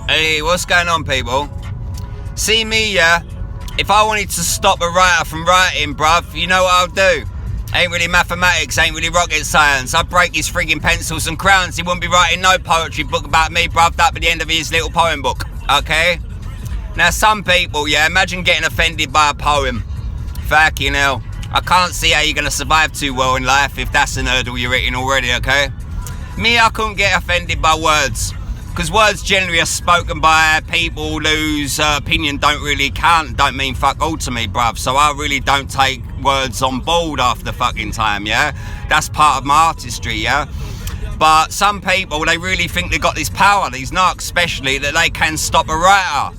Hey, what's going on, people? See me, yeah? If I wanted to stop a writer from writing, bruv, you know what I'll do? Ain't really mathematics, ain't really rocket science. I'd break his frigging pencils and crowns. He wouldn't be writing no poetry book about me, bruv. That'd be the end of his little poem book, okay? Now, some people, yeah, imagine getting offended by a poem. Fucking hell. I can't see how you're going to survive too well in life if that's an hurdle you're hitting already, okay? Me, I couldn't get offended by words. Because words generally are spoken by people whose opinion don't really count, don't mean fuck all to me, bruv. So I really don't take words on board half the fucking time, yeah? That's part of my artistry, yeah? But some people, they really think they got this power, these narcs especially, that they can stop a writer.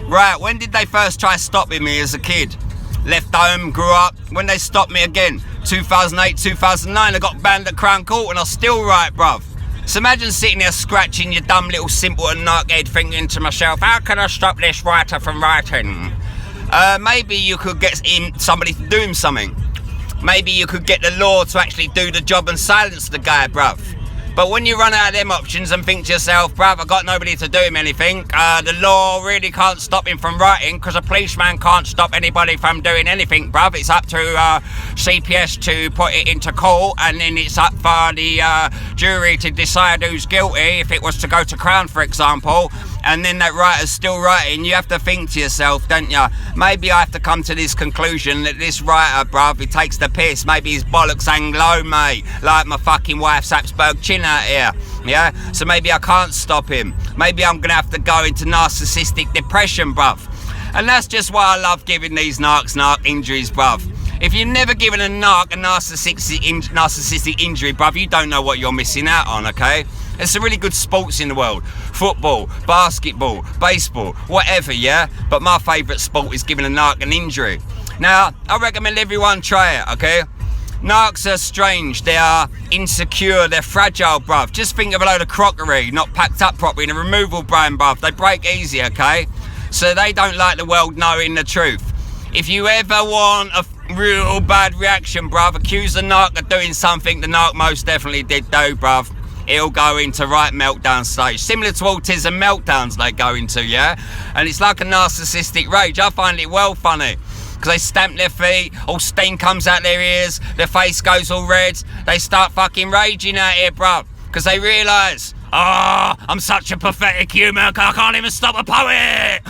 Right, when did they first try stopping me as a kid? Left home, grew up. When they stopped me again? 2008, 2009, I got banned at Crown Court and I still write, bruv. So imagine sitting there scratching your dumb little simple and narc head thinking to myself, how can I stop this writer from writing? Maybe you could get somebody to do him something. Maybe you could get the law to actually do the job and silence the guy, bruv. But when you run out of them options and think to yourself, bruv, I got nobody to do him anything, the law really can't stop him from writing because a policeman can't stop anybody from doing anything, bruv. It's up to CPS to put it into court, and then it's up for the jury to decide who's guilty if it was to go to Crown, for example. And then that writer's still writing. You have to think to yourself, don't you? Maybe I have to come to this conclusion that this writer, bruv, he takes the piss. Maybe his bollocks hang low, mate. Like my fucking wife's Habsburg chin out here. Yeah? So maybe I can't stop him. Maybe I'm going to have to go into narcissistic depression, bruv. And that's just why I love giving these narc injuries, bruv. If you've never given a narc a narcissistic injury, bruv, you don't know what you're missing out on, okay? There's some really good sports in the world. Football, basketball, baseball, whatever, yeah? But my favourite sport is giving a narc an injury. Now, I recommend everyone try it, okay? Narcs are strange, they are insecure, they're fragile, bruv. Just think of a load of crockery not packed up properly in a removal brand, bruv. They break easy, okay? So they don't like the world knowing the truth. If you ever want a real bad reaction, bruv, accuse the narc of doing something the narc most definitely did do, bruv. He'll go into right meltdown stage, similar to autism meltdowns they go into, yeah? And it's like a narcissistic rage. I find it well funny, because they stamp their feet, all steam comes out their ears, their face goes all red, they start fucking raging out here, bruv, because they realise, I'm such a pathetic human, I can't even stop a poet.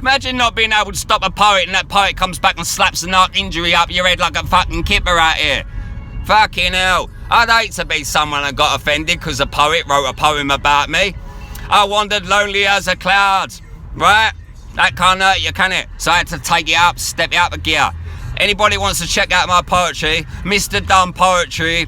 Imagine not being able to stop a poet and that poet comes back and slaps a narc injury up your head like a fucking kipper out here. Fucking hell. I'd hate to be someone that got offended because a poet wrote a poem about me. I wandered lonely as a cloud, right? That can't hurt you, can it? So I had to take it up, step it up a gear. Anybody wants to check out my poetry, Mr. Dunn Poetry,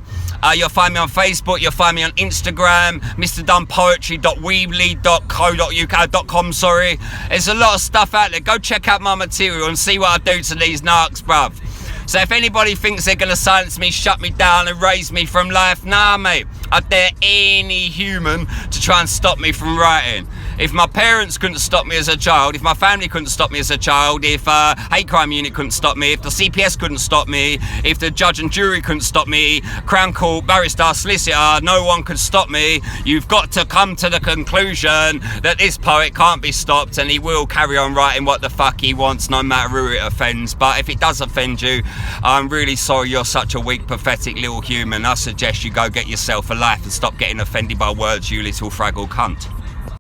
you'll find me on Facebook, you'll find me on Instagram, mrdunpoetry.weebly.co.uk.com, sorry. There's a lot of stuff out there. Go check out my material and see what I do to these narcs, bruv. So if anybody thinks they're going to silence me, shut me down and raise me from life, nah, mate. I dare any human to try and stop me from writing. If my parents couldn't stop me as a child, if my family couldn't stop me as a child, if hate crime unit couldn't stop me, if the CPS couldn't stop me, if the judge and jury couldn't stop me, Crown Court, barrister, solicitor, no one could stop me, you've got to come to the conclusion that this poet can't be stopped and he will carry on writing what the fuck he wants no matter who it offends. But if it does offend you, I'm really sorry you're such a weak, pathetic little human. I suggest you go get yourself a life and stop getting offended by words, you little fraggle cunt.